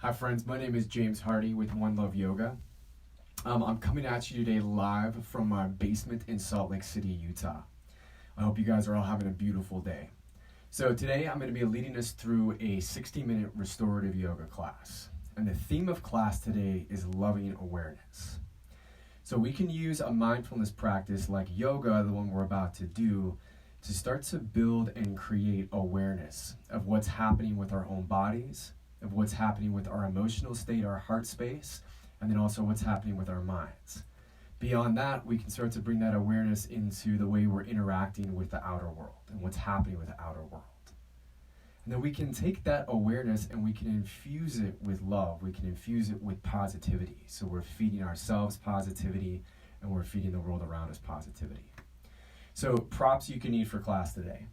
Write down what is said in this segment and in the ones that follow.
Hi friends, my name is James Hardy with One Love Yoga. I'm coming at you today live from my basement in Salt Lake City, Utah. I hope you guys are all having a beautiful day. So today I'm going to be leading us through a 60-minute restorative yoga class. And the theme of class today is loving awareness. So we can use a mindfulness practice like yoga, the one we're about to do, to start to build and create awareness of what's happening with our own bodies, of what's happening with our emotional state, our heart space, and then also what's happening with our minds. Beyond that, we can start to bring that awareness into the way we're interacting with the outer world and what's happening with the outer world. And then we can take that awareness and we can infuse it with love. We can infuse it with positivity. So we're feeding ourselves positivity and we're feeding the world around us positivity. So props you can need for class today.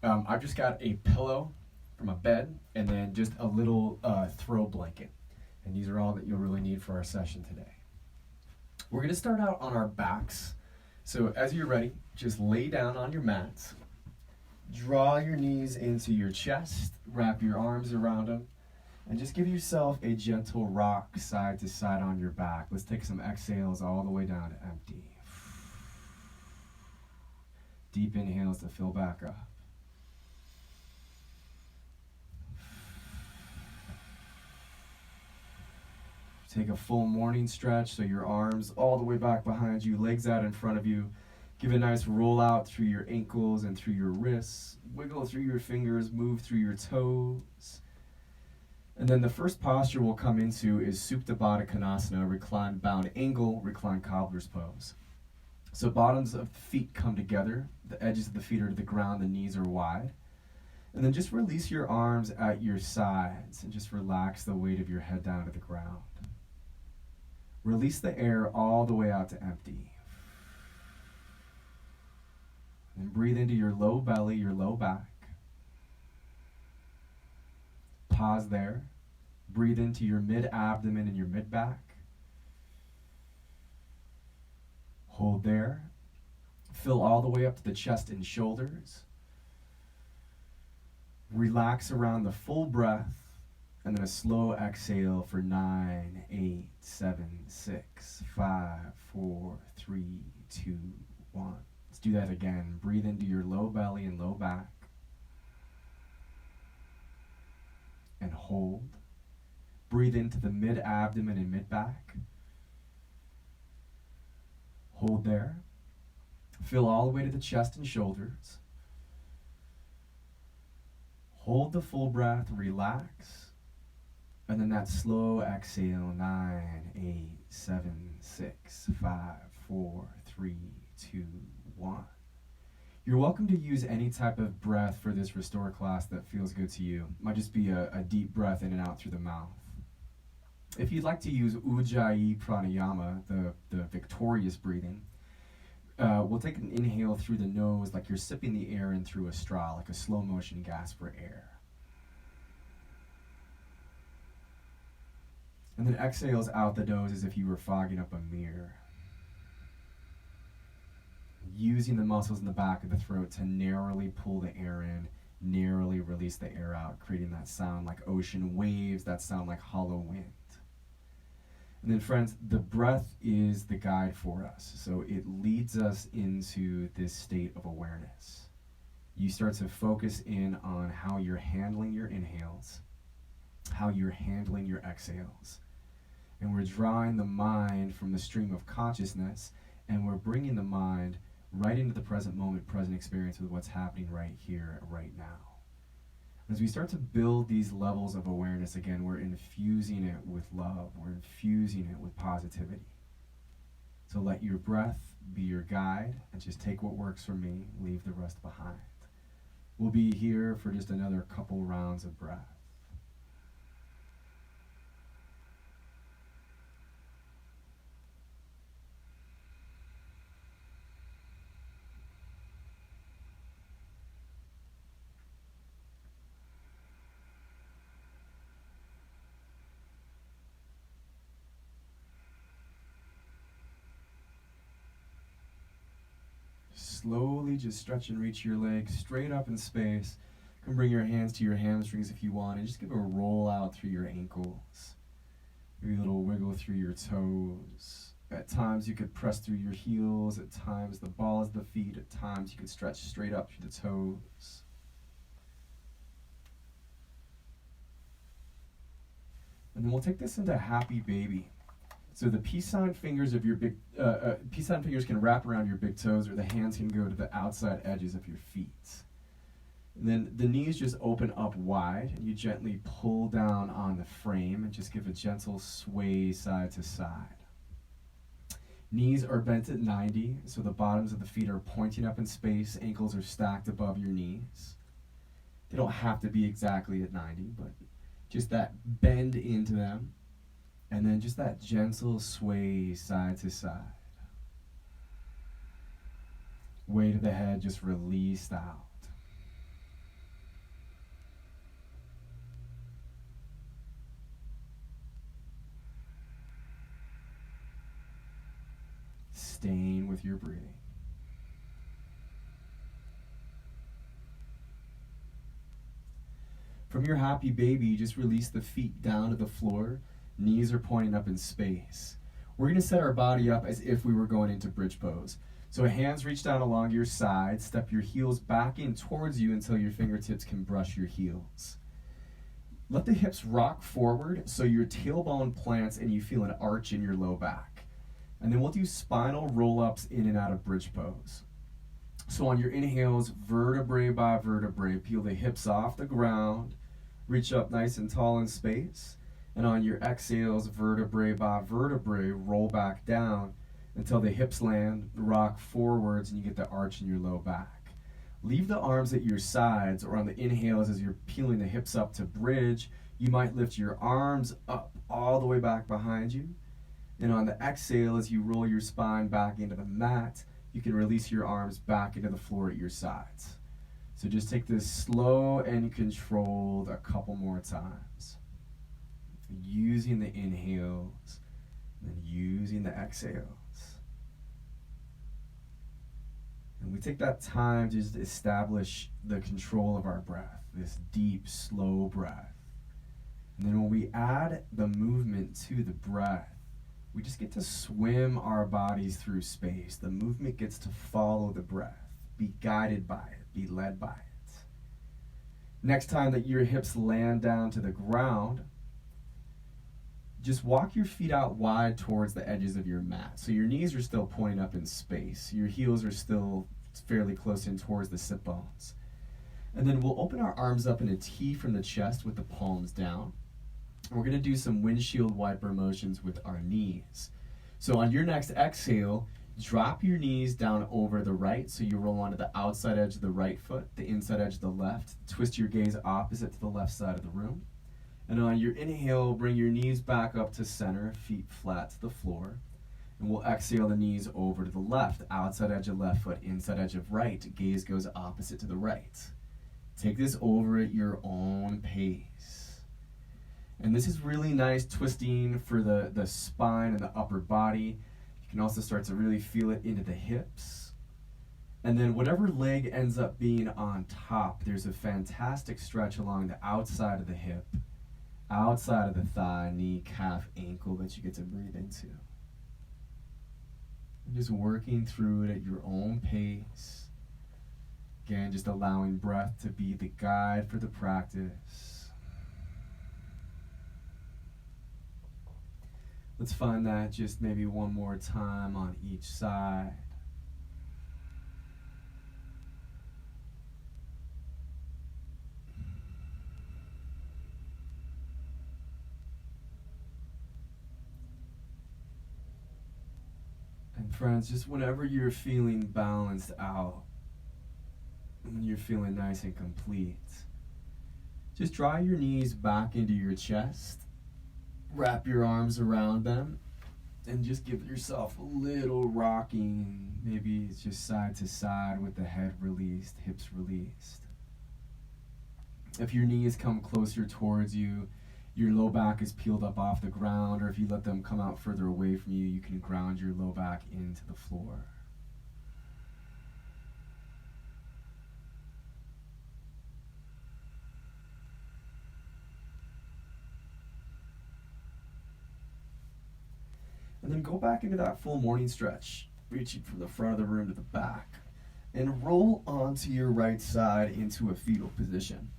I've just got a pillow from a bed and then just a little throw blanket. And these are all that you'll really need for our session today. We're going to start out on our backs. So as you're ready, just lay down on your mats. Draw your knees into your chest, wrap your arms around them, and just give yourself a gentle rock side to side on your back. Let's take some exhales all the way down to empty. Deep inhales to fill back up. Take a full morning stretch, so your arms all the way back behind you, legs out in front of you. Give a nice roll out through your ankles and through your wrists. Wiggle through your fingers, move through your toes. And then the first posture we'll come into is Supta Baddha Konasana, reclined bound angle, reclined cobbler's pose. So bottoms of the feet come together, the edges of the feet are to the ground, the knees are wide. And then just release your arms at your sides and just relax the weight of your head down to the ground. Release the air all the way out to empty. And breathe into your low belly, your low back. Pause there. Breathe into your mid-abdomen and your mid-back. Hold there. Fill all the way up to the chest and shoulders. Relax around the full breath. And then a slow exhale for 9, 8, 7, 6, 5, 4, 3, 2, 1. Let's do that again. Breathe into your low belly and low back. And hold. Breathe into the mid-abdomen and mid-back. Hold there. Fill all the way to the chest and shoulders. Hold the full breath, relax. And then that slow exhale, 9, 8, 7, 6, 5, 4, 3, 2, 1. You're welcome to use any type of breath for this restore class that feels good to you. It might just be a deep breath in and out through the mouth. If you'd like to use Ujjayi Pranayama, the victorious breathing, we'll take an inhale through the nose like you're sipping the air in through a straw, like a slow motion gasp for air. And then exhales out the nose as if you were fogging up a mirror. Using the muscles in the back of the throat to narrowly pull the air in, narrowly release the air out, creating that sound like ocean waves, that sound like hollow wind. And then friends, the breath is the guide for us. So it leads us into this state of awareness. You start to focus in on how you're handling your inhales, how you're handling your exhales. And we're drawing the mind from the stream of consciousness, and we're bringing the mind right into the present moment, present experience with what's happening right here, right now. As we start to build these levels of awareness again, we're infusing it with love. We're infusing it with positivity. So let your breath be your guide, and just take what works for me, leave the rest behind. We'll be here for just another couple rounds of breath. Slowly just stretch and reach your legs straight up in space. You can bring your hands to your hamstrings if you want, and just give a roll out out through your ankles. Maybe a little wiggle through your toes. At times you could press through your heels, at times the balls of the feet, at times you could stretch straight up through the toes. And then we'll take this into happy baby. So the peace sign fingers of your peace sign fingers can wrap around your big toes, or the hands can go to the outside edges of your feet. And then the knees just open up wide, and you gently pull down on the frame and just give a gentle sway side to side. Knees are bent at 90, so the bottoms of the feet are pointing up in space, ankles are stacked above your knees. They don't have to be exactly at 90, but just that bend into them, and then just that gentle sway side to side. Weight of the head just released out. Staying with your breathing. From your happy baby, just release the feet down to the floor. Knees are pointing up in space. We're going to set our body up as if we were going into bridge pose. So hands reach down along your sides. Step your heels back in towards you until your fingertips can brush your heels. Let the hips rock forward so your tailbone plants and you feel an arch in your low back. And then we'll do spinal roll-ups in and out of bridge pose. So on your inhales, vertebrae by vertebrae, peel the hips off the ground, reach up nice and tall in space. And on your exhales, vertebrae by vertebrae, roll back down until the hips land, rock forwards, and you get the arch in your low back. Leave the arms at your sides, or on the inhales as you're peeling the hips up to bridge, you might lift your arms up all the way back behind you. And on the exhale, as you roll your spine back into the mat, you can release your arms back into the floor at your sides. So just take this slow and controlled a couple more times. Using the inhales, and then using the exhales. And we take that time to just establish the control of our breath, this deep, slow breath. And then when we add the movement to the breath, we just get to swim our bodies through space. The movement gets to follow the breath, be guided by it, be led by it. Next time that your hips land down to the ground, just walk your feet out wide towards the edges of your mat. So your knees are still pointing up in space. Your heels are still fairly close in towards the sit bones. And then we'll open our arms up in a T from the chest with the palms down. We're going to do some windshield wiper motions with our knees. So on your next exhale, drop your knees down over the right, so you roll onto the outside edge of the right foot, the inside edge of the left. Twist your gaze opposite to the left side of the room. And on your inhale, bring your knees back up to center, feet flat to the floor. And we'll exhale the knees over to the left, outside edge of left foot, inside edge of right. Gaze goes opposite to the right. Take this over at your own pace. And this is really nice twisting for the spine and the upper body. You can also start to really feel it into the hips. And then whatever leg ends up being on top, there's a fantastic stretch along the outside of the hip, outside of the thigh, knee, calf, ankle that you get to breathe into. And just working through it at your own pace. Again, just allowing breath to be the guide for the practice. Let's find that just maybe one more time on each side. And friends, just whenever you're feeling balanced out, when you're feeling nice and complete, just draw your knees back into your chest. Wrap your arms around them and just give yourself a little rocking. Maybe it's just side to side with the head released, hips released. If your knees come closer towards you, your low back is peeled up off the ground, or if you let them come out further away from you, you can ground your low back into the floor. And then go back into that full morning stretch, reaching from the front of the room to the back. And roll onto your right side into a fetal position.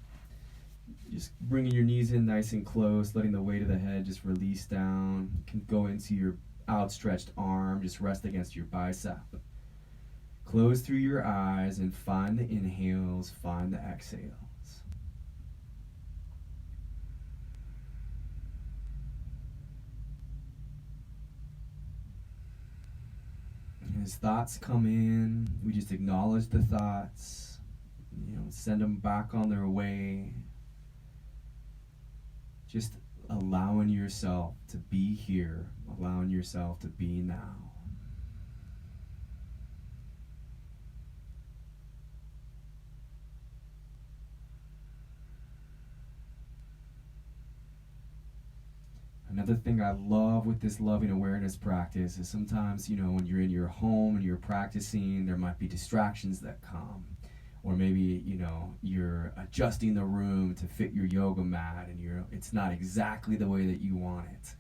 Just bringing your knees in nice and close, letting the weight of the head just release down. You can go into your outstretched arm, just rest against your bicep. Close through your eyes and find the inhales, find the exhales. As thoughts come in, we just acknowledge the thoughts, send them back on their way. Just allowing yourself to be here, allowing yourself to be now. Another thing I love with this loving awareness practice is sometimes, when you're in your home and you're practicing, there might be distractions that come. Or maybe, you're adjusting the room to fit your yoga mat and it's not exactly the way that you want it.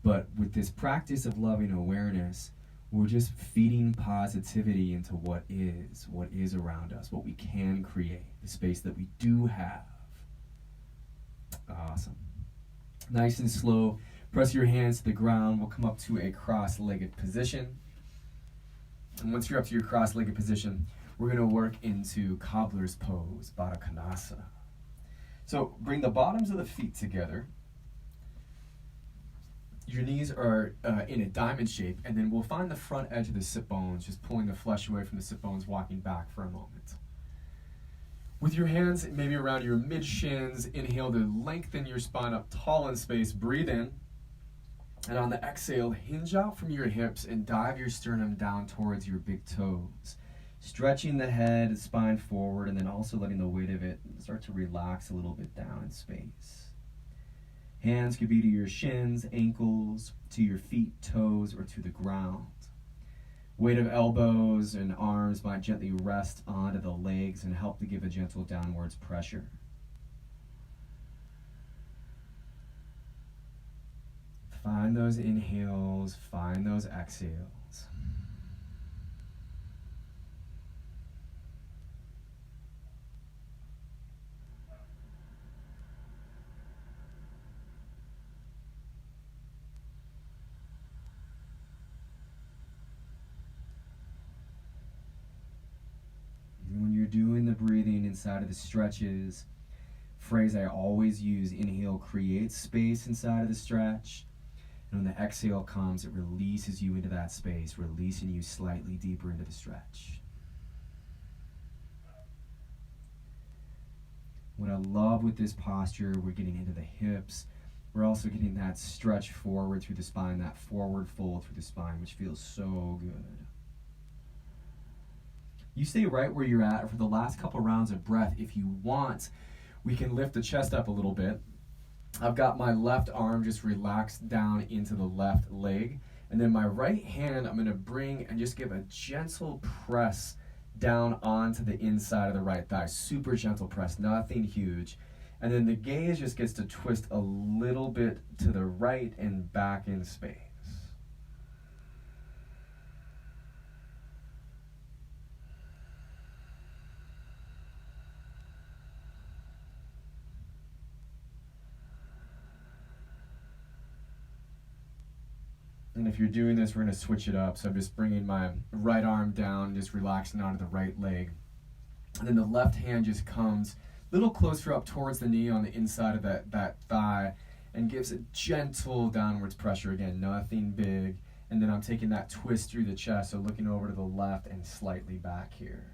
But with this practice of loving awareness, we're just feeding positivity into what is around us, what we can create, the space that we do have. Awesome. Nice and slow. Press your hands to the ground. We'll come up to a cross-legged position. And once you're up to your cross-legged position, we're going to work into cobbler's pose, Baddha Konasana. So bring the bottoms of the feet together. Your knees are in a diamond shape, and then we'll find the front edge of the sit bones, just pulling the flesh away from the sit bones, walking back for a moment. With your hands maybe around your mid-shins, inhale to lengthen your spine up tall in space. Breathe in. And on the exhale, hinge out from your hips and dive your sternum down towards your big toes. Stretching the head and spine forward, and then also letting the weight of it start to relax a little bit down in space. Hands could be to your shins, ankles, to your feet, toes, or to the ground. Weight of elbows and arms might gently rest onto the legs and help to give a gentle downwards pressure. Find those inhales, find those exhales. When you're doing the breathing inside of the stretches, phrase I always use, inhale creates space inside of the stretch. And when the exhale comes, it releases you into that space, releasing you slightly deeper into the stretch. What I love with this posture, we're getting into the hips. We're also getting that stretch forward through the spine, that forward fold through the spine, which feels so good. You stay right where you're at for the last couple rounds of breath. If you want, we can lift the chest up a little bit. I've got my left arm just relaxed down into the left leg. And then my right hand, I'm going to bring and just give a gentle press down onto the inside of the right thigh. Super gentle press, nothing huge. And then the gaze just gets to twist a little bit to the right and back in space. And if you're doing this, we're going to switch it up. So I'm just bringing my right arm down, just relaxing onto the right leg. And then the left hand just comes a little closer up towards the knee on the inside of that thigh and gives a gentle downwards pressure. Again, nothing big. And then I'm taking that twist through the chest, so looking over to the left and slightly back here.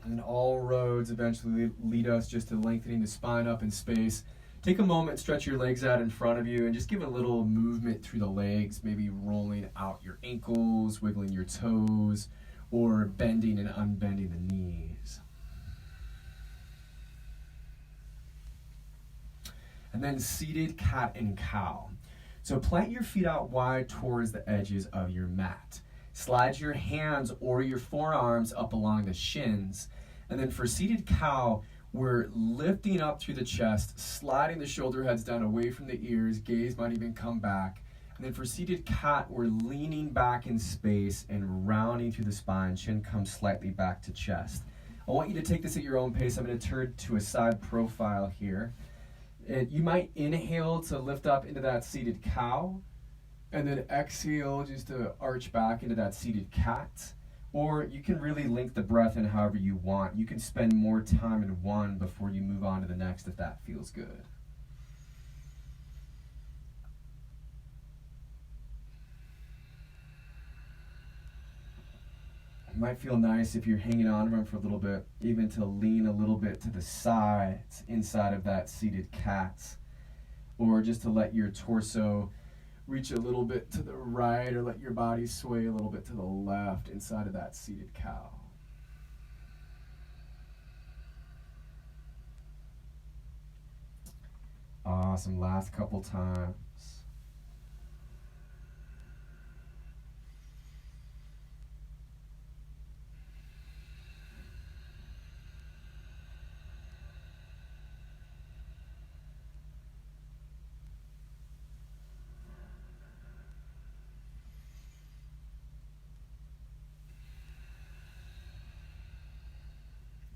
And all roads eventually lead us just to lengthening the spine up in space. Take a moment, stretch your legs out in front of you, and just give a little movement through the legs, maybe rolling out your ankles, wiggling your toes, or bending and unbending the knees. And And then seated cat and cow. So plant your feet out wide towards the edges of your mat. Slide your hands or your forearms up along the shins. And then for seated cow, we're lifting up through the chest, sliding the shoulder heads down away from the ears. Gaze might even come back. And then for seated cat, we're leaning back in space and rounding through the spine. Chin comes slightly back to chest. I want you to take this at your own pace. I'm going to turn to a side profile here. And you might inhale to lift up into that seated cow, and then exhale just to arch back into that seated cat. Or you can really link the breath in however you want. You can spend more time in one before you move on to the next if that feels good. It might feel nice if you're hanging on to them for a little bit, even to lean a little bit to the sides inside of that seated cat. Or just to let your torso reach a little bit to the right, or let your body sway a little bit to the left inside of that seated cow. Awesome. Last couple times.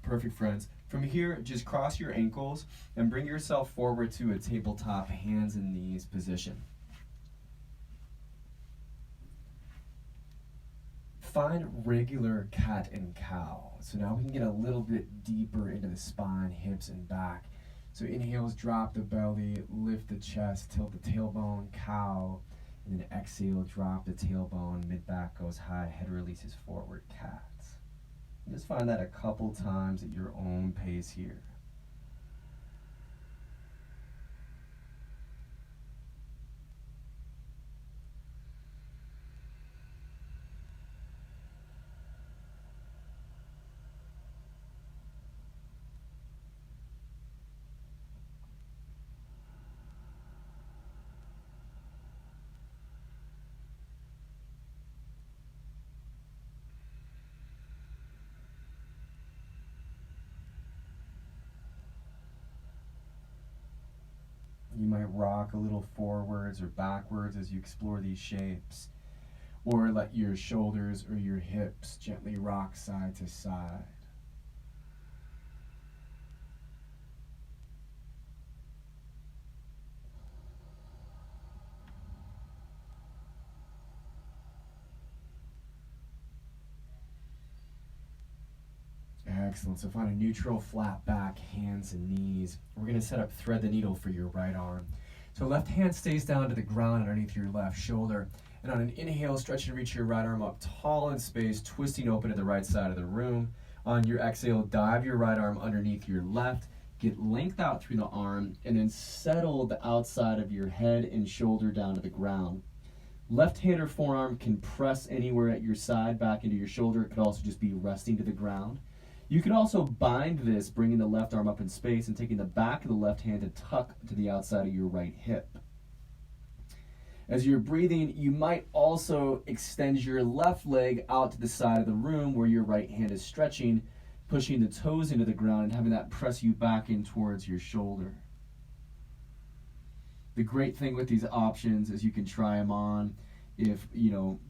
Perfect, friends. From here, just cross your ankles and bring yourself forward to a tabletop hands and knees position. Find regular cat and cow. So now we can get a little bit deeper into the spine, hips, and back. So inhales, drop the belly, lift the chest, tilt the tailbone, cow. And then exhale, drop the tailbone, mid-back goes high, head releases forward, cat. Just find that a couple times at your own pace here. You might rock a little forwards or backwards as you explore these shapes, or let your shoulders or your hips gently rock side to side. Excellent. So find a neutral, flat back, hands and knees. We're going to set up thread the needle for your right arm. So left hand stays down to the ground underneath your left shoulder. And on an inhale, stretch and reach your right arm up tall in space, twisting open to the right side of the room. On your exhale, dive your right arm underneath your left. Get length out through the arm, and then settle the outside of your head and shoulder down to the ground. Left hand or forearm can press anywhere at your side back into your shoulder. It could also just be resting to the ground. You can also bind this, bringing the left arm up in space and taking the back of the left hand to tuck to the outside of your right hip. As you're breathing, you might also extend your left leg out to the side of the room where your right hand is stretching, pushing the toes into the ground and having that press you back in towards your shoulder. The great thing with these options is you can try them on. If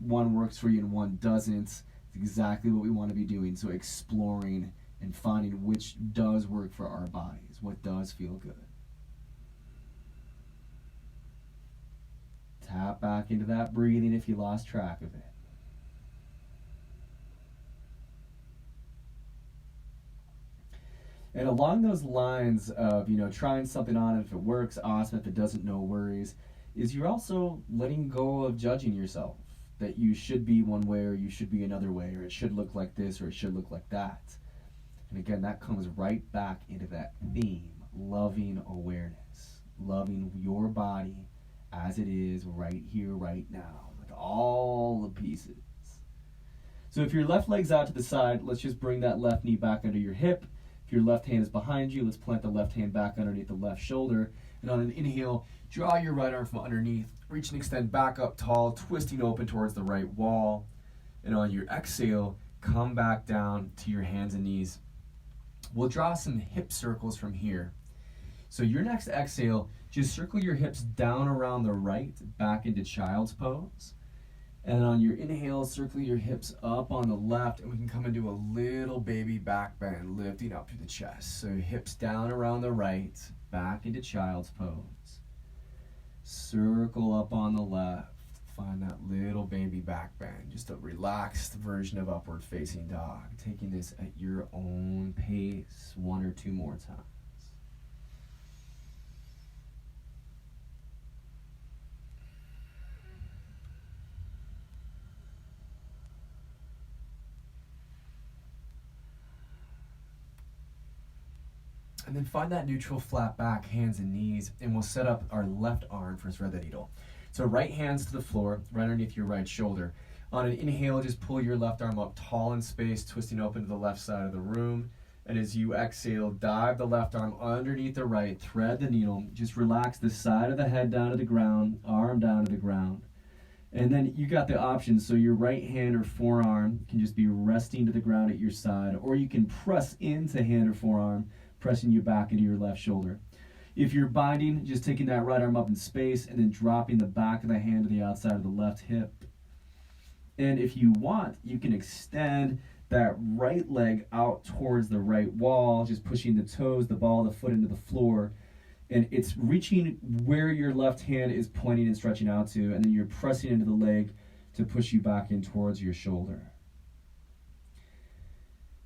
one works for you and one doesn't, exactly what we want to be doing. So exploring and finding which does work for our bodies, what does feel good. Tap back into that breathing if you lost track of it. And along those lines of, trying something on, if it works, awesome. If it doesn't, no worries. Is you're also letting go of judging yourself. That you should be one way or you should be another way, or it should look like this or it should look like that. And again, that comes right back into that theme, loving awareness, loving your body as it is right here, right now, with all the pieces. So if your left leg's out to the side, let's just bring that left knee back under your hip, If your left hand is behind you, let's plant the left hand back underneath the left shoulder. And on an inhale, draw your right arm from underneath, reach and extend back up tall, twisting open towards the right wall. And on your exhale, come back down to your hands and knees. We'll draw some hip circles from here. So your next exhale, just circle your hips down around the right, back into child's pose. And on your inhale, circle your hips up on the left, and we can come into a little baby back bend, lifting up through the chest. So hips down around the right, back into child's pose. Circle up on the left. Find that little baby back bend, just a relaxed version of upward facing dog. Taking this at your own pace, 1 or 2 more times. And then find that neutral flat back, hands and knees, and we'll set up our left arm for thread the needle. So right hands to the floor, right underneath your right shoulder. On an inhale, just pull your left arm up tall in space, twisting open to the left side of the room. And as you exhale, dive the left arm underneath the right, thread the needle. Just relax the side of the head down to the ground, arm down to the ground. And then you got the option, so your right hand or forearm can just be resting to the ground at your side, or you can press into hand or forearm, pressing you back into your left shoulder. If you're binding, just taking that right arm up in space and then dropping the back of the hand to the outside of the left hip. And if you want, you can extend that right leg out towards the right wall, just pushing the toes, the ball of the foot into the floor. And it's reaching where your left hand is pointing and stretching out to, and then you're pressing into the leg to push you back in towards your shoulder.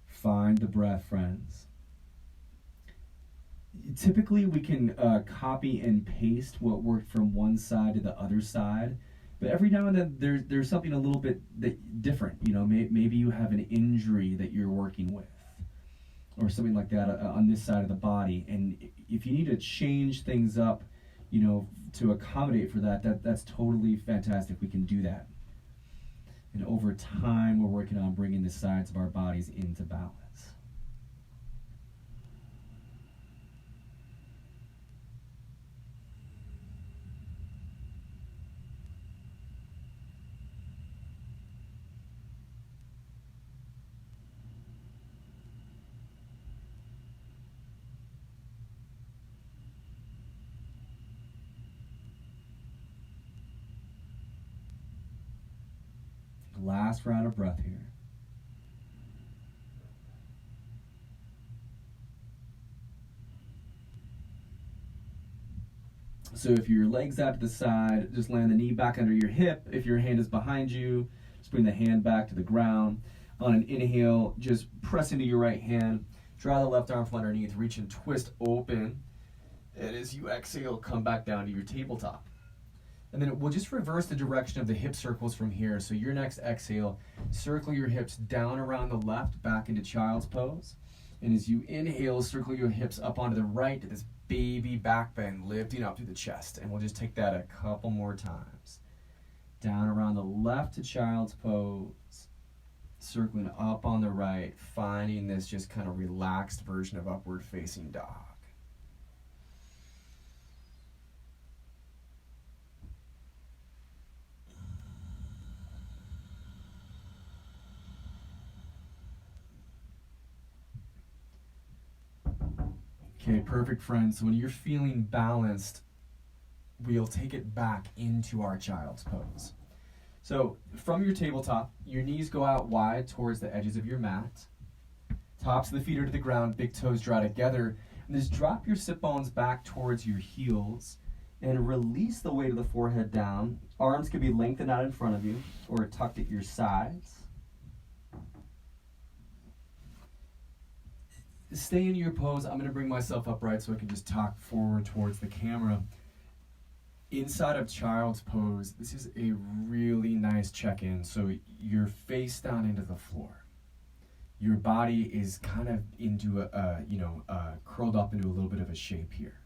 Find the breath, friends. Typically, we can copy and paste what worked from one side to the other side, but every now and then there's something a little bit different. You know, maybe you have an injury that you're working with, or something like that on this side of the body, and if you need to change things up, you know, to accommodate for that's totally fantastic. We can do that, and over time, we're working on bringing the sides of our bodies into balance. Last round of breath here. So if your leg's out to the side, just land the knee back under your hip. If your hand is behind you, just bring the hand back to the ground. On an inhale, just press into your right hand. Draw the left arm from underneath, reach and twist open. And as you exhale, come back down to your tabletop. And then we'll just reverse the direction of the hip circles from here. So your next exhale, circle your hips down around the left, back into child's pose. And as you inhale, circle your hips up onto the right to this baby back bend, lifting up through the chest. And we'll just take that a couple more times. Down around the left to child's pose. Circling up on the right, finding this just kind of relaxed version of upward facing dog. Okay, perfect, friends. So when you're feeling balanced, we'll take it back into our child's pose. So from your tabletop, your knees go out wide towards the edges of your mat. Tops of the feet are to the ground, big toes draw together. And just drop your sit bones back towards your heels and release the weight of the forehead down. Arms can be lengthened out in front of you or tucked at your sides. Stay in your pose. I'm going to bring myself upright so I can just talk forward towards the camera. Inside of child's pose, this is a really nice check-in. So you're face down into the floor. Your body is kind of into curled up into a little bit of a shape here.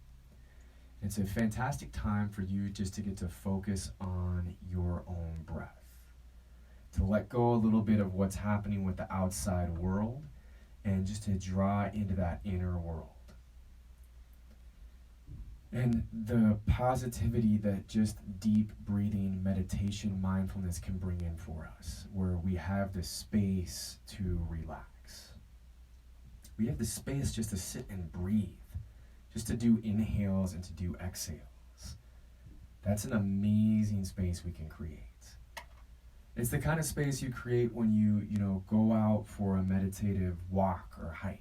It's a fantastic time for you just to get to focus on your own breath, to let go a little bit of what's happening with the outside world, and just to draw into that inner world. And the positivity that just deep breathing, meditation, mindfulness can bring in for us, where we have the space to relax. We have the space just to sit and breathe, just to do inhales and to do exhales. That's an amazing space we can create. It's the kind of space you create when you go out for a meditative walk or hike,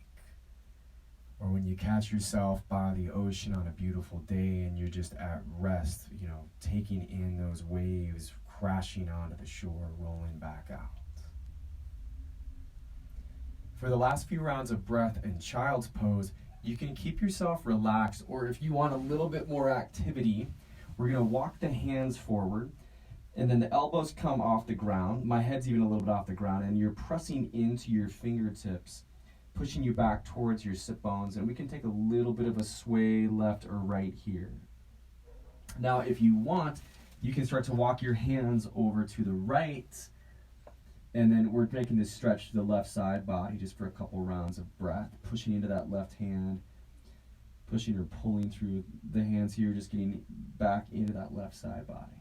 or when you catch yourself by the ocean on a beautiful day and you're just at rest, taking in those waves crashing onto the shore, rolling back out. For the last few rounds of breath in child's pose, you can keep yourself relaxed, or if you want a little bit more activity, we're going to walk the hands forward, and then the elbows come off the ground. My head's even a little bit off the ground, and you're pressing into your fingertips, pushing you back towards your sit bones, and we can take a little bit of a sway left or right here. Now, if you want, you can start to walk your hands over to the right, and then we're making this stretch to the left side body just for a couple rounds of breath, pushing into that left hand, pushing or pulling through the hands here, just getting back into that left side body.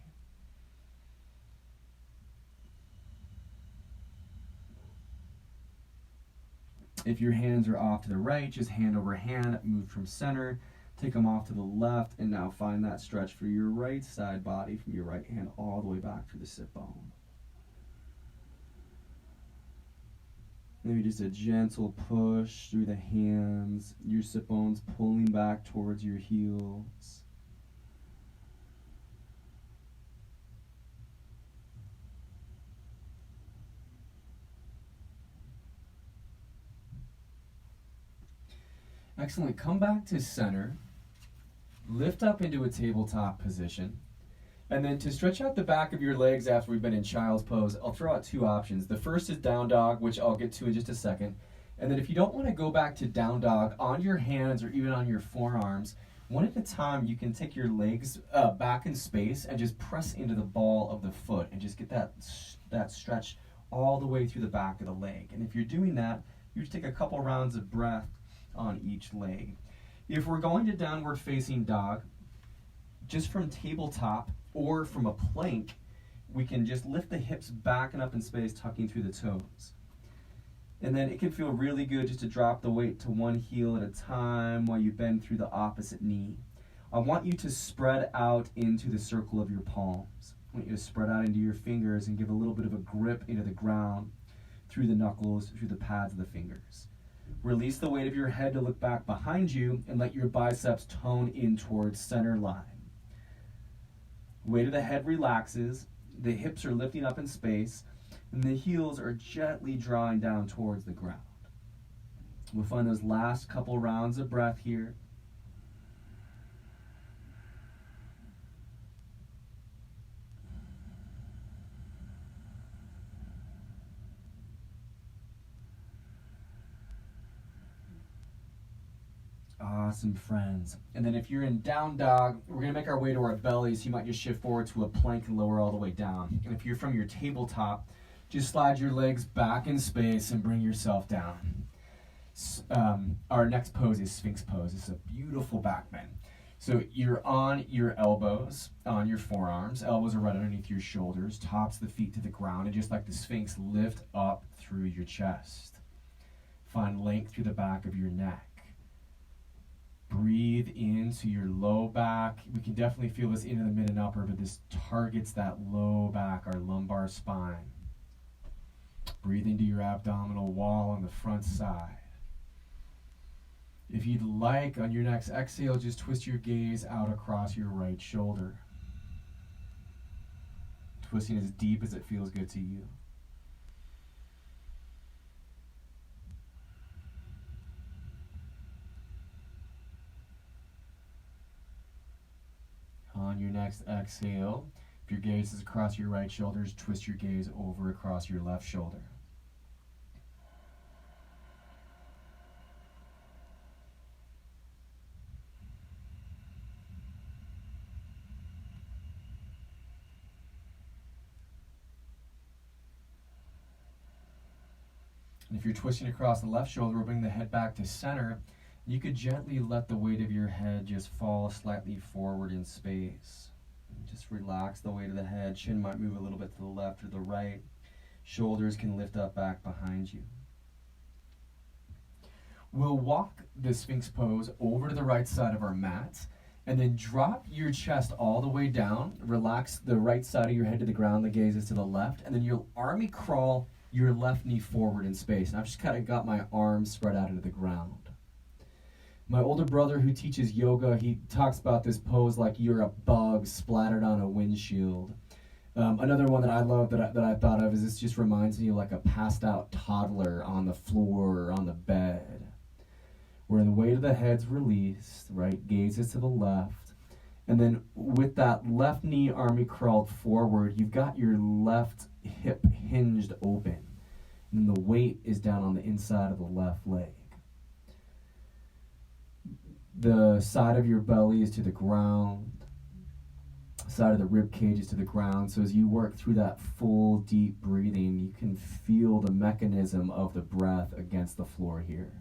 If your hands are off to the right, just hand over hand, move from center, take them off to the left, and now find that stretch for your right side body from your right hand all the way back to the sit bone. Maybe just a gentle push through the hands, your sit bones pulling back towards your heels. Excellent. Come back to center. Lift up into a tabletop position. And then to stretch out the back of your legs after we've been in child's pose, I'll throw out two options. The first is down dog, which I'll get to in just a second. And then if you don't want to go back to down dog, on your hands or even on your forearms, one at a time, you can take your legs back in space and just press into the ball of the foot and just get that stretch all the way through the back of the leg. And if you're doing that, you just take a couple rounds of breath on each leg. If we're going to downward facing dog, just from tabletop or from a plank, we can just lift the hips back and up in space, tucking through the toes. And then it can feel really good just to drop the weight to one heel at a time while you bend through the opposite knee. I want you to spread out into the circle of your palms. I want you to spread out into your fingers and give a little bit of a grip into the ground through the knuckles, through the pads of the fingers. Release the weight of your head to look back behind you and let your biceps tone in towards center line. Weight of the head relaxes, the hips are lifting up in space, and the heels are gently drawing down towards the ground. We'll find those last couple rounds of breath here. Awesome, friends. And then if you're in down dog, we're going to make our way to our bellies. You might just shift forward to a plank and lower all the way down. And if you're from your tabletop, just slide your legs back in space and bring yourself down. Our next pose is Sphinx pose. It's a beautiful back bend. So you're on your elbows, on your forearms. Elbows are right underneath your shoulders. Tops of the feet to the ground. And just like the Sphinx, lift up through your chest. Find length through the back of your neck. Breathe into your low back. We can definitely feel this into the mid and upper, but this targets that low back, our lumbar spine. Breathe into your abdominal wall on the front side. If you'd like, on your next exhale, just twist your gaze out across your right shoulder. Twisting as deep as it feels good to you. On your next exhale, if your gaze is across your right shoulders, twist your gaze over across your left shoulder. And if you're twisting across the left shoulder, we'll bring the head back to center. You could gently let the weight of your head just fall slightly forward in space. And just relax the weight of the head. Chin might move a little bit to the left or the right. Shoulders can lift up back behind you. We'll walk the Sphinx pose over to the right side of our mat, and then drop your chest all the way down. Relax the right side of your head to the ground, the gaze is to the left, and then you'll army crawl your left knee forward in space. And I've just kind of got my arms spread out into the ground. My older brother who teaches yoga, he talks about this pose like you're a bug splattered on a windshield. Another one that I love that I thought of is this just reminds me of like a passed out toddler on the floor or on the bed, where the weight of the head's released, right? Gaze is to the left. And then with that left knee army crawled forward, you've got your left hip hinged open. And then the weight is down on the inside of the left leg. The side of your belly is to the ground. Side of the rib cage is to the ground. So as you work through that full deep breathing, you can feel the mechanism of the breath against the floor here.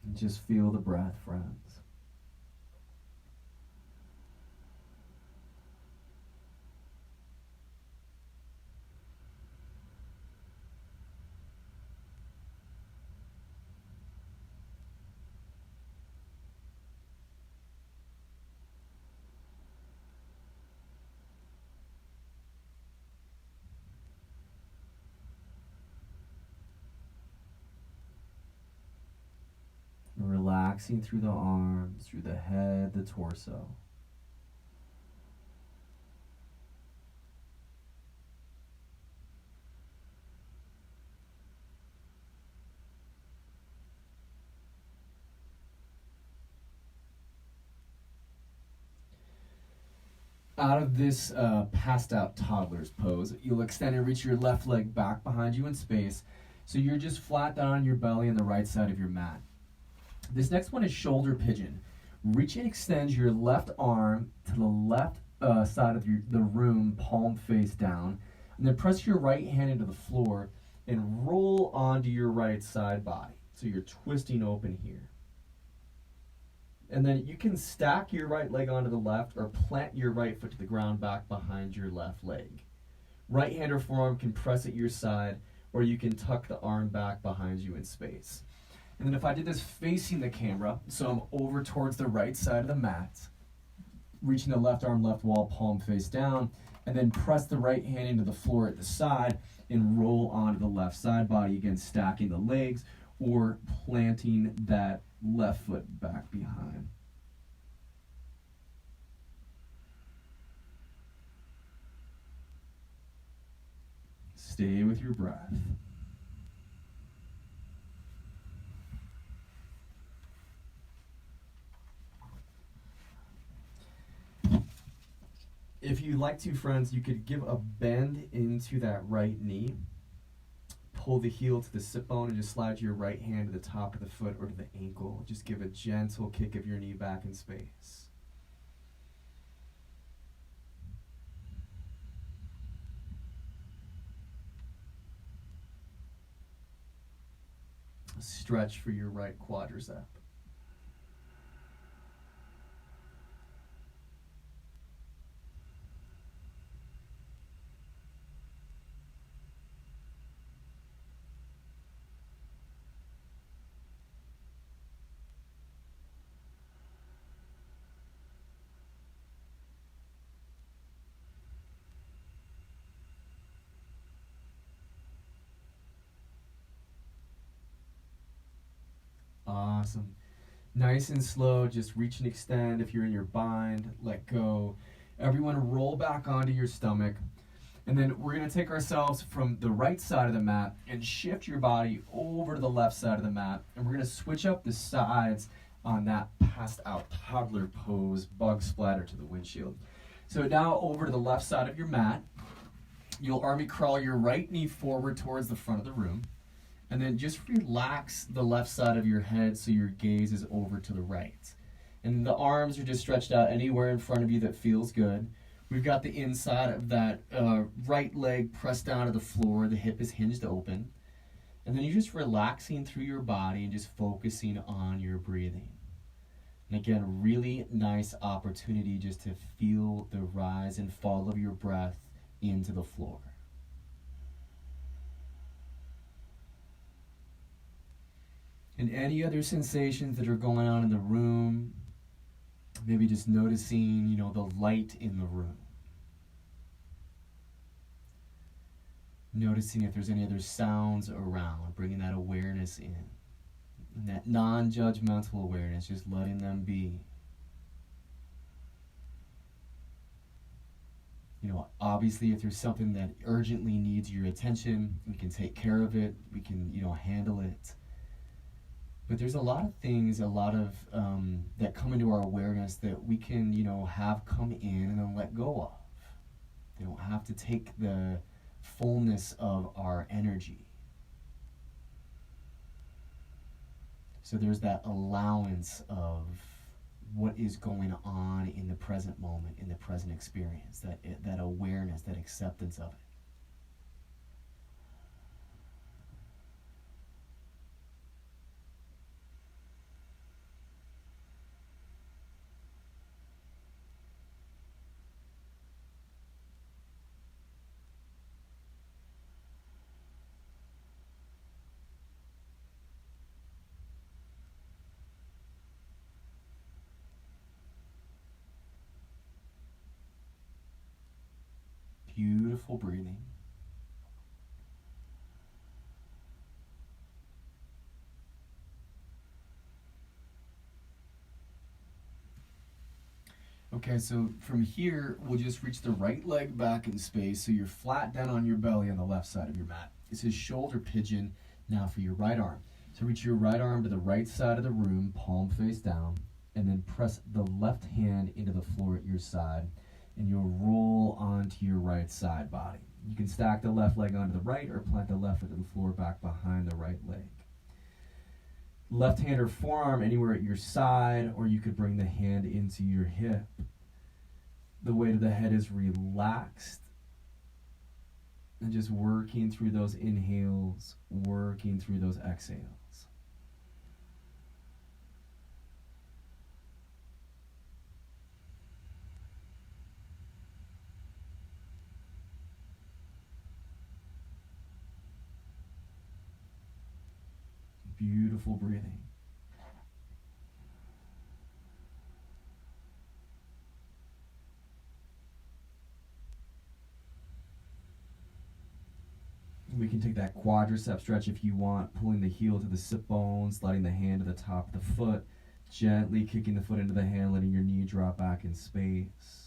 And just feel the breath, friends. Relaxing through the arms, through the head, the torso. Out of this passed out toddler's pose, you'll extend and reach your left leg back behind you in space. So you're just flat down on your belly on the right side of your mat. This next one is shoulder pigeon. Reach and extend your left arm to the left side of the room, palm face down. And then press your right hand into the floor and roll onto your right side body. So you're twisting open here. And then you can stack your right leg onto the left or plant your right foot to the ground back behind your left leg. Right hand or forearm can press at your side, or you can tuck the arm back behind you in space. And then if I did this facing the camera, so I'm over towards the right side of the mat, reaching the left arm, left wall, palm face down, and then press the right hand into the floor at the side and roll onto the left side body, again stacking the legs or planting that left foot back behind. Stay with your breath. If you'd like to, friends, you could give a bend into that right knee. Pull the heel to the sit bone and just slide your right hand to the top of the foot or to the ankle. Just give a gentle kick of your knee back in space. Stretch for your right quadricep. Awesome. Nice and slow, just reach and extend. If you're in your bind, let go. Everyone roll back onto your stomach. And then we're going to take ourselves from the right side of the mat and shift your body over to the left side of the mat. And we're going to switch up the sides on that passed out toddler pose, bug splatter to the windshield. So now over to the left side of your mat, you'll army crawl your right knee forward towards the front of the room. And then just relax the left side of your head so your gaze is over to the right. And the arms are just stretched out anywhere in front of you that feels good. We've got the inside of that right leg pressed down to the floor. The hip is hinged open. And then you're just relaxing through your body and just focusing on your breathing. And again, really nice opportunity just to feel the rise and fall of your breath into the floor. And any other sensations that are going on in the room, maybe just noticing, the light in the room. Noticing if there's any other sounds around, bringing that awareness in. And that non-judgmental awareness, just letting them be. Obviously, if there's something that urgently needs your attention, we can take care of it, we can, handle it. But there's a lot of things, that come into our awareness that we can, have come in and then let go of. They don't have to take the fullness of our energy. So there's that allowance of what is going on in the present moment, in the present experience, that awareness, that acceptance of it. Beautiful breathing. Okay, so from here, we'll just reach the right leg back in space so you're flat down on your belly on the left side of your mat. This is shoulder pigeon now for your right arm. So reach your right arm to the right side of the room, palm face down, and then press the left hand into the floor at your side, and you'll roll onto your right side body. You can stack the left leg onto the right or plant the left foot to the floor back behind the right leg. Left hand or forearm anywhere at your side, or you could bring the hand into your hip. The weight of the head is relaxed. And just working through those inhales, working through those exhales. Beautiful breathing. We can take that quadricep stretch if you want, pulling the heel to the sit bone, sliding the hand to the top of the foot, gently kicking the foot into the hand, letting your knee drop back in space.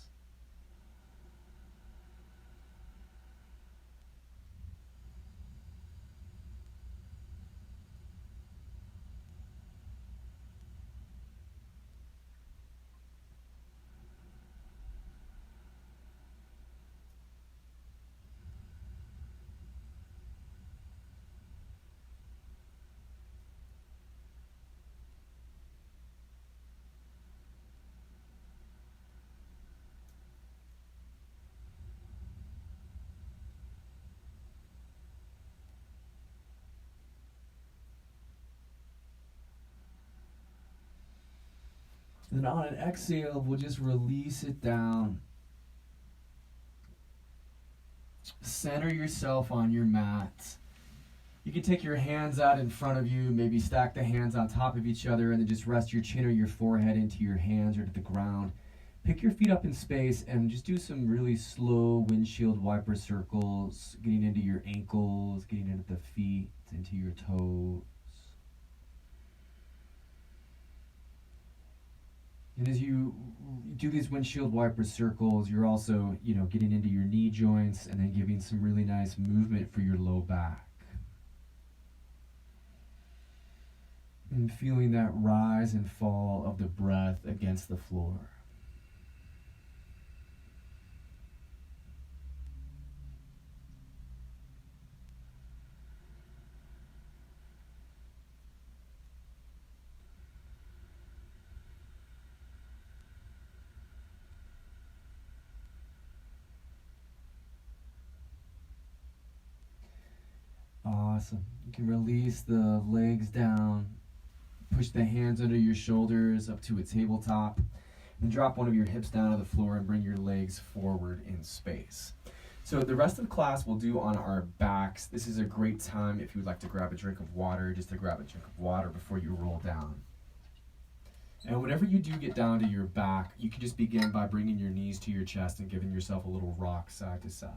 And then on an exhale, we'll just release it down. Center yourself on your mat. You can take your hands out in front of you, maybe stack the hands on top of each other, and then just rest your chin or your forehead into your hands or to the ground. Pick your feet up in space and just do some really slow windshield wiper circles, getting into your ankles, getting into the feet, into your toes. And as you do these windshield wiper circles, you're also, getting into your knee joints and then giving some really nice movement for your low back. And feeling that rise and fall of the breath against the floor. Awesome. You can release the legs down, push the hands under your shoulders up to a tabletop, and drop one of your hips down to the floor and bring your legs forward in space. So the rest of the class we'll do on our backs. This is a great time if you would like to grab a drink of water, just to grab a drink of water before you roll down. And whenever you do get down to your back, you can just begin by bringing your knees to your chest and giving yourself a little rock side to side.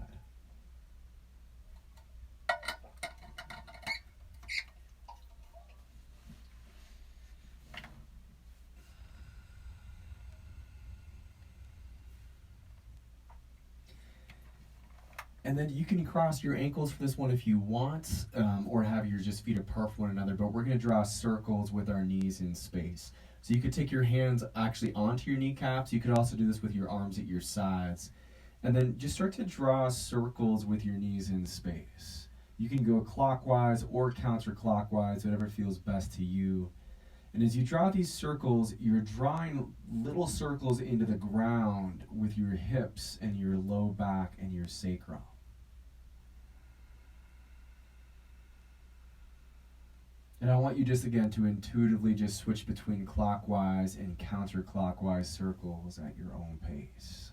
And then you can cross your ankles for this one if you want, or have your just feet apart from one another, but we're going to draw circles with our knees in space. So you could take your hands actually onto your kneecaps. You could also do this with your arms at your sides. And then just start to draw circles with your knees in space. You can go clockwise or counterclockwise, whatever feels best to you. And as you draw these circles, you're drawing little circles into the ground with your hips and your low back and your sacrum. And I want you just again to intuitively just switch between clockwise and counterclockwise circles at your own pace.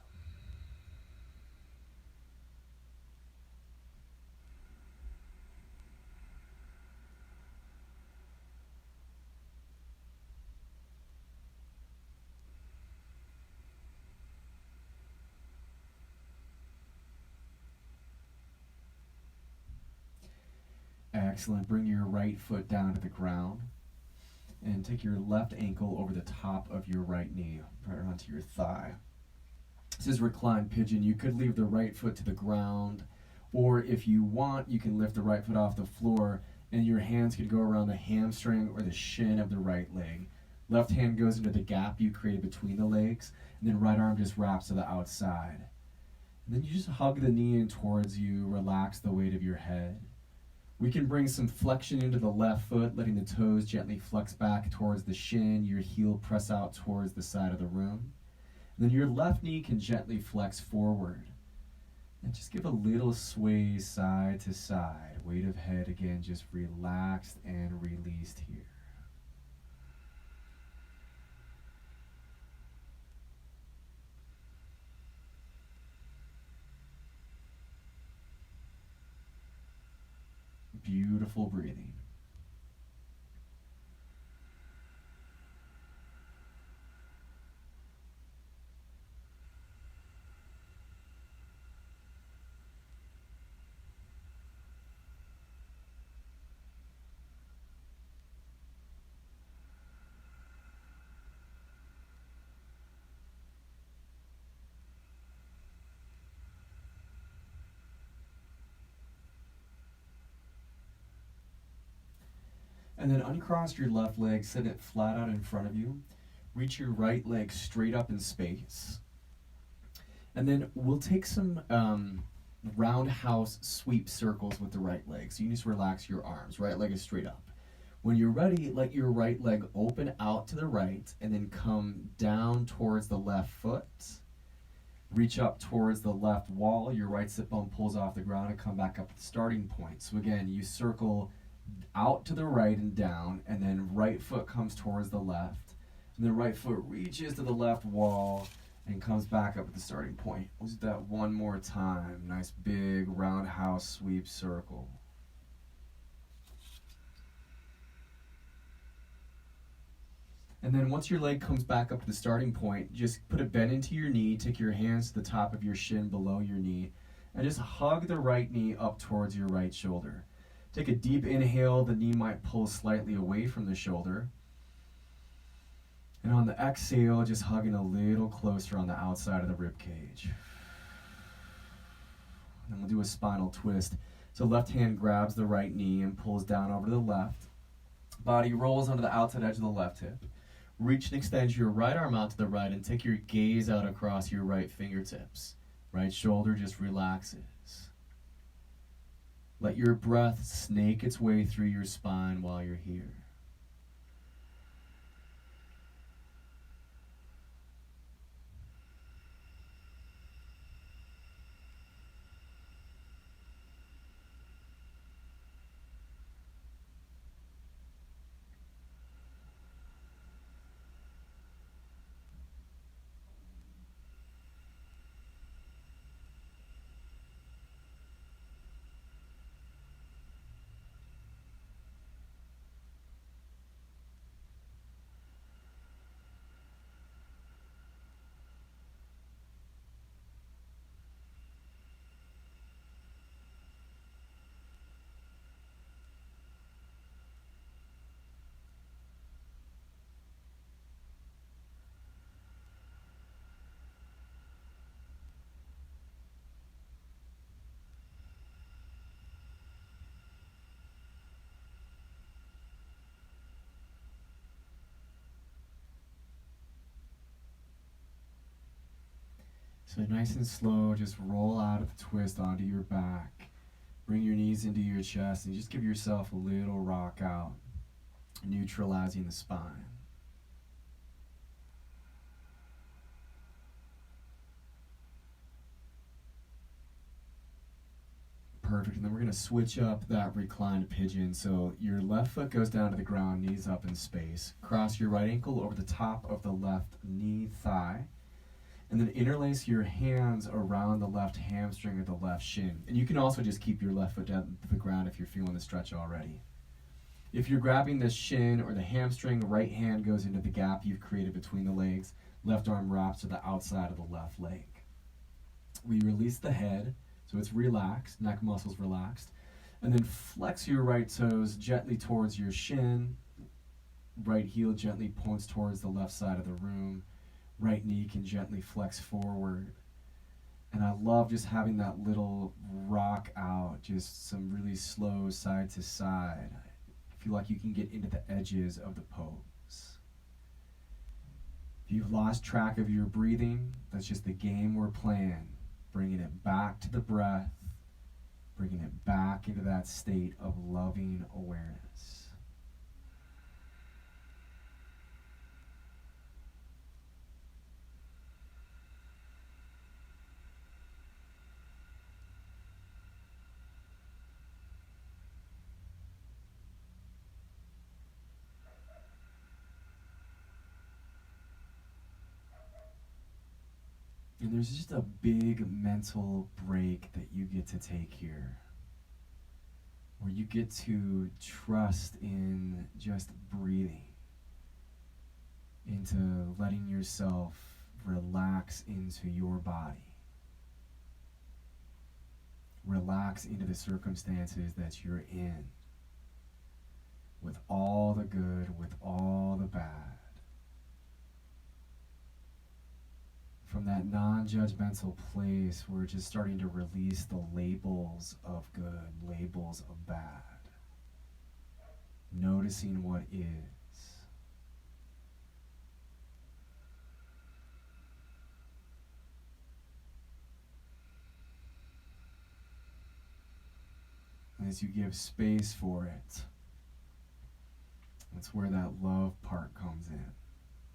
Excellent. Bring your right foot down to the ground and take your left ankle over the top of your right knee, right onto your thigh. This is reclined pigeon. You could leave the right foot to the ground, or if you want, you can lift the right foot off the floor and your hands could go around the hamstring or the shin of the right leg. Left hand goes into the gap you created between the legs, and then right arm just wraps to the outside. And then you just hug the knee in towards you, relax the weight of your head. We can bring some flexion into the left foot, letting the toes gently flex back towards the shin, your heel press out towards the side of the room. And then your left knee can gently flex forward. And just give a little sway side to side. Weight of head again, just relaxed and released here. Beautiful breathing. And then uncross your left leg, set it flat out in front of you. Reach your right leg straight up in space. And then we'll take some roundhouse sweep circles with the right leg. So you just relax your arms. Right leg is straight up. When you're ready, let your right leg open out to the right and then come down towards the left foot. Reach up towards the left wall. Your right sit bone pulls off the ground and come back up to the starting point. So again, you circle out to the right and down, and then right foot comes towards the left, and then right foot reaches to the left wall and comes back up at the starting point. Let's do that one more time. Nice big roundhouse sweep circle. And then once your leg comes back up to the starting point, just put a bend into your knee, take your hands to the top of your shin below your knee, and just hug the right knee up towards your right shoulder. Take a deep inhale, the knee might pull slightly away from the shoulder. And on the exhale, just hugging a little closer on the outside of the rib cage. And we'll do a spinal twist. So left hand grabs the right knee and pulls down over to the left. Body rolls onto the outside edge of the left hip. Reach and extend your right arm out to the right and take your gaze out across your right fingertips. Right shoulder just relaxes. Let your breath snake its way through your spine while you're here. So nice and slow, just roll out of the twist onto your back. Bring your knees into your chest and just give yourself a little rock out, neutralizing the spine. Perfect. And then we're going to switch up that reclined pigeon. So your left foot goes down to the ground, knees up in space. Cross your right ankle over the top of the left knee thigh. And then interlace your hands around the left hamstring or the left shin. And you can also just keep your left foot down to the ground if you're feeling the stretch already. If you're grabbing the shin or the hamstring, right hand goes into the gap you've created between the legs. Left arm wraps to the outside of the left leg. We release the head. So it's relaxed, neck muscles relaxed. And then flex your right toes gently towards your shin. Right heel gently points towards the left side of the room. Right knee can gently flex forward. And I love just having that little rock out, just some really slow side to side. I feel like you can get into the edges of the pose. If you've lost track of your breathing, that's just the game we're playing. Bringing it back to the breath, bringing it back into that state of loving awareness. And there's just a big mental break that you get to take here, where you get to trust in just breathing, into letting yourself relax into your body, relax into the circumstances that you're in, with all the good, with all the bad. From that non-judgmental place, we're just starting to release the labels of good, labels of bad. Noticing what is. And as you give space for it, that's where that love part comes in,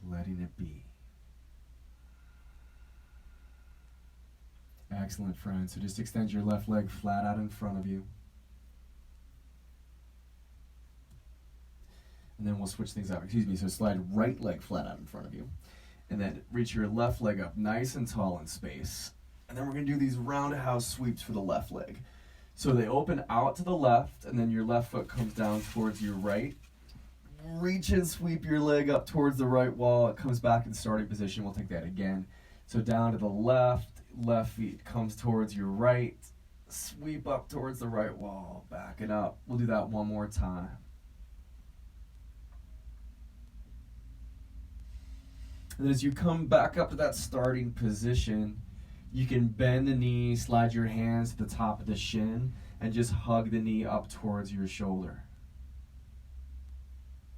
letting it be. Excellent, friend. So just extend your left leg flat out in front of you. And then we'll switch things up. So slide right leg flat out in front of you. And then reach your left leg up nice and tall in space. And then we're going to do these roundhouse sweeps for the left leg. So they open out to the left, and then your left foot comes down towards your right. Reach and sweep your leg up towards the right wall. It comes back in starting position. We'll take that again. So down to the left feet comes towards your right. Sweep up towards the right wall. Back it up. We'll do that one more time. And as you come back up to that starting position, you can bend the knee, slide your hands to the top of the shin, and just hug the knee up towards your shoulder.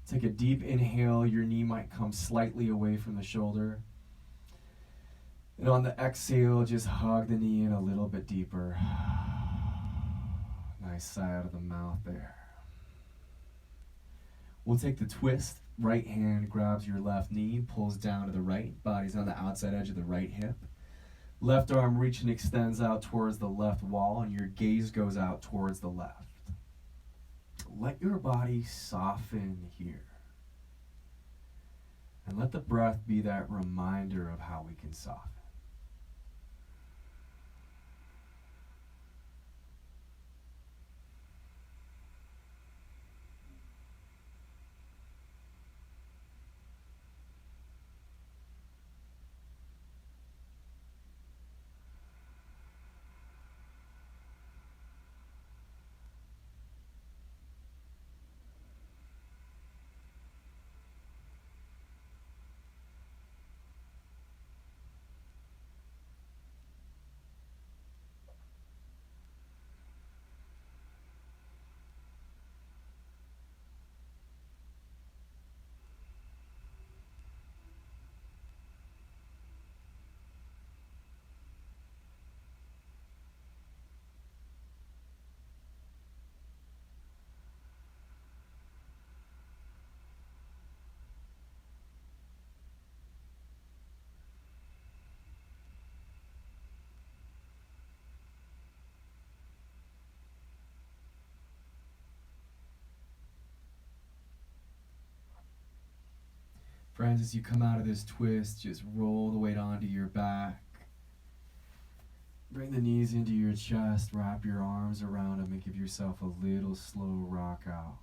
Take a deep inhale. Your knee might come slightly away from the shoulder. And on the exhale, just hug the knee in a little bit deeper. Nice sigh out of the mouth there. We'll take the twist. Right hand grabs your left knee, pulls down to the right. Body's on the outside edge of the right hip. Left arm reaches and extends out towards the left wall, and your gaze goes out towards the left. Let your body soften here. And let the breath be that reminder of how we can soften. Friends, as you come out of this twist, just roll the weight onto your back. Bring the knees into your chest, wrap your arms around them, and give yourself a little slow rock out.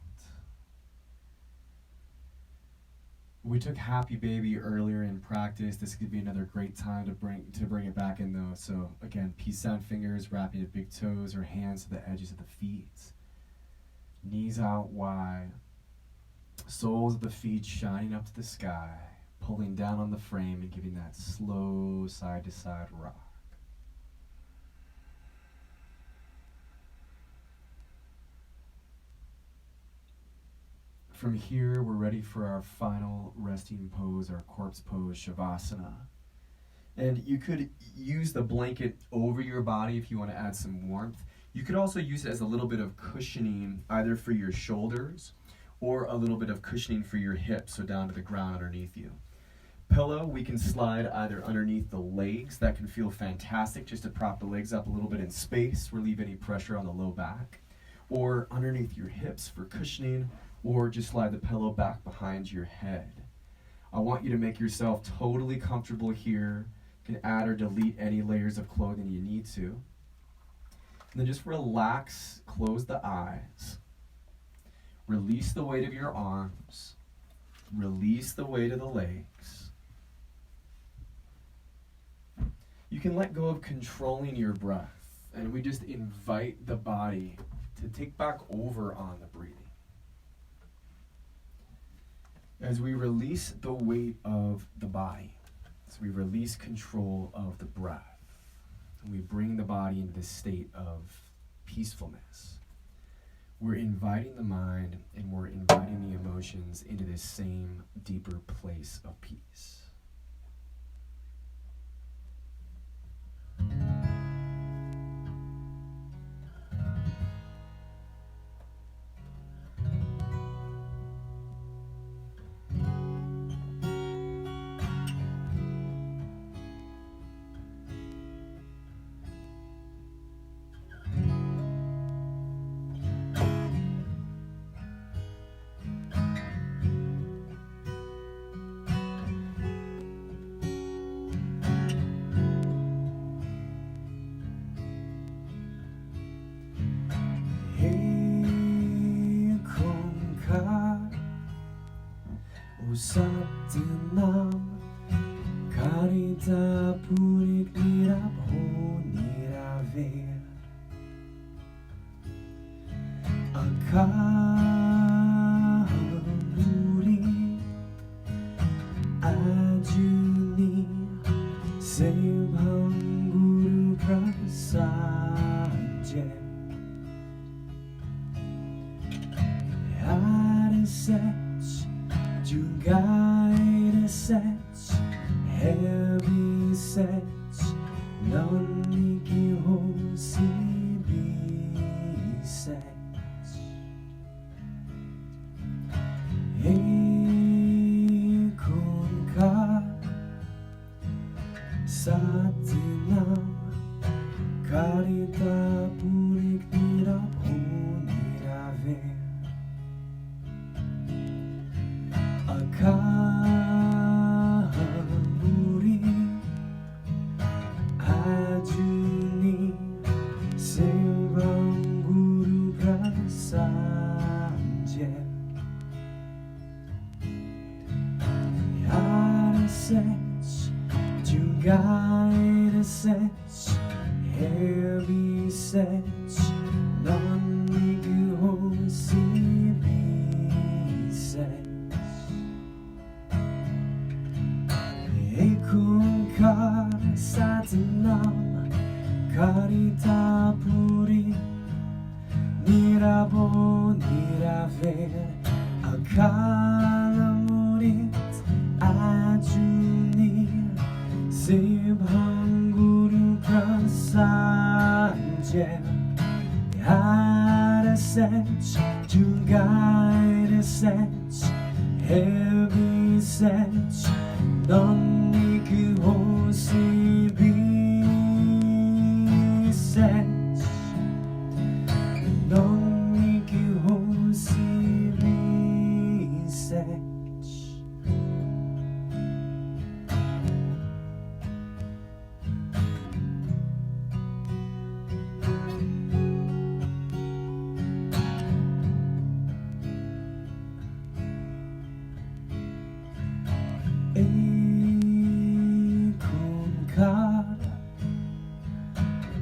We took Happy Baby earlier in practice. This could be another great time to bring it back in though. So again, peace sign fingers wrapping the big toes or hands to the edges of the feet. Knees out wide. Soles of the feet shining up to the sky, pulling down on the frame and giving that slow side to side rock. From here, we're ready for our final resting pose, our corpse pose, Savasana. And you could use the blanket over your body if you want to add some warmth. You could also use it as a little bit of cushioning, either for your shoulders or a little bit of cushioning for your hips, so down to the ground underneath you. Pillow, we can slide either underneath the legs. That can feel fantastic just to prop the legs up a little bit in space, relieve any pressure on the low back. Or underneath your hips for cushioning, or just slide the pillow back behind your head. I want you to make yourself totally comfortable here. You can add or delete any layers of clothing you need to. And then just relax, close the eyes. Release the weight of your arms. Release the weight of the legs. You can let go of controlling your breath, and we just invite the body to take back over on the breathing. As we release the weight of the body, as we release control of the breath, and we bring the body into this state of peacefulness, we're inviting the mind and we're inviting the emotions into this same deeper place of peace. Usaptinam Karita Purik Nirabho Niraver Akamuri Ajuni Sebham Guru Prasaje Adisech Jugaida sets, heavy sets, non-niki hosi sets. Ekonka satinam karita purik nirabho niraver. Akamuri Ajuni Sevam Guru Prasanje Yara sets Jugaida sets Heavy sets Non-niki hosi sets Ekunkar satanam karita puri nirabo niraver akalamurit ajuni sebham guru prasanje yara sets jugaida sets heavy sets non-niki hosi sets non-niki hosi sets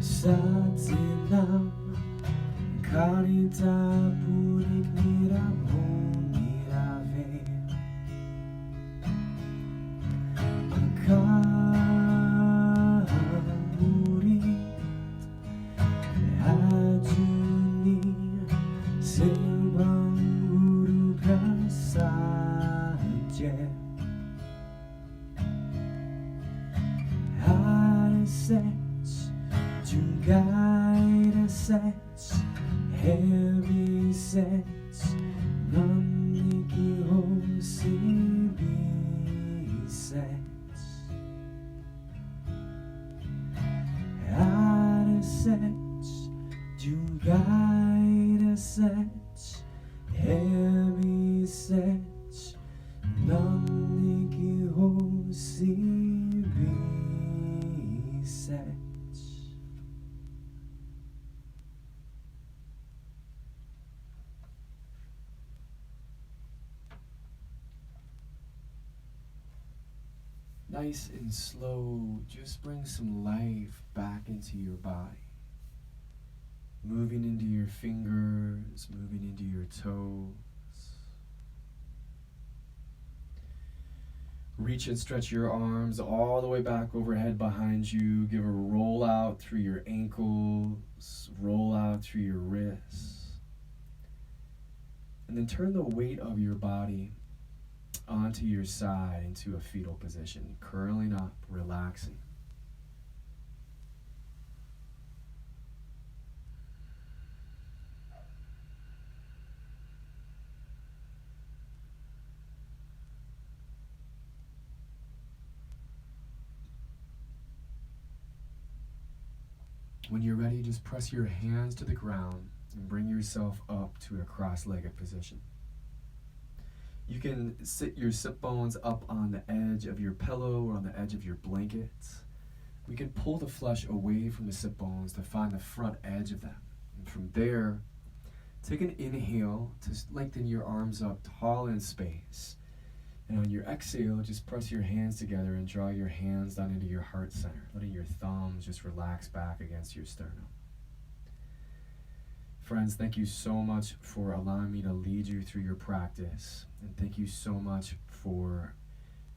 Satinam Karita Purik Nirabho Nirave Akamurit Hajuni Sembang Guru Prasaje Harisets Jungaida sets Heavy sets Namiki Hosibi sets Harisets Jungaida sets Heavy sets Namiki Hosibi sets. Nice and slow, just bring some life back into your body. Moving into your fingers, moving into your toes. Reach and stretch your arms all the way back overhead behind you. Give a roll out through your ankles, roll out through your wrists. And then turn the weight of your body onto your side into a fetal position, curling up, relaxing. When you're ready, just press your hands to the ground and bring yourself up to a cross-legged position. You can sit your sit bones up on the edge of your pillow or on the edge of your blanket. We can pull the flesh away from the sit bones to find the front edge of them. And from there, take an inhale to lengthen your arms up tall in space. And on your exhale, just press your hands together and draw your hands down into your heart center, letting your thumbs just relax back against your sternum. Friends, thank you so much for allowing me to lead you through your practice. And thank you so much for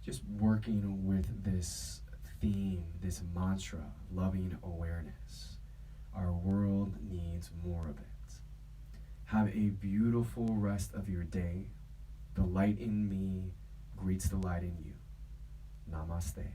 just working with this theme, this mantra, loving awareness. Our world needs more of it. Have a beautiful rest of your day. The light in me greets the light in you. Namaste.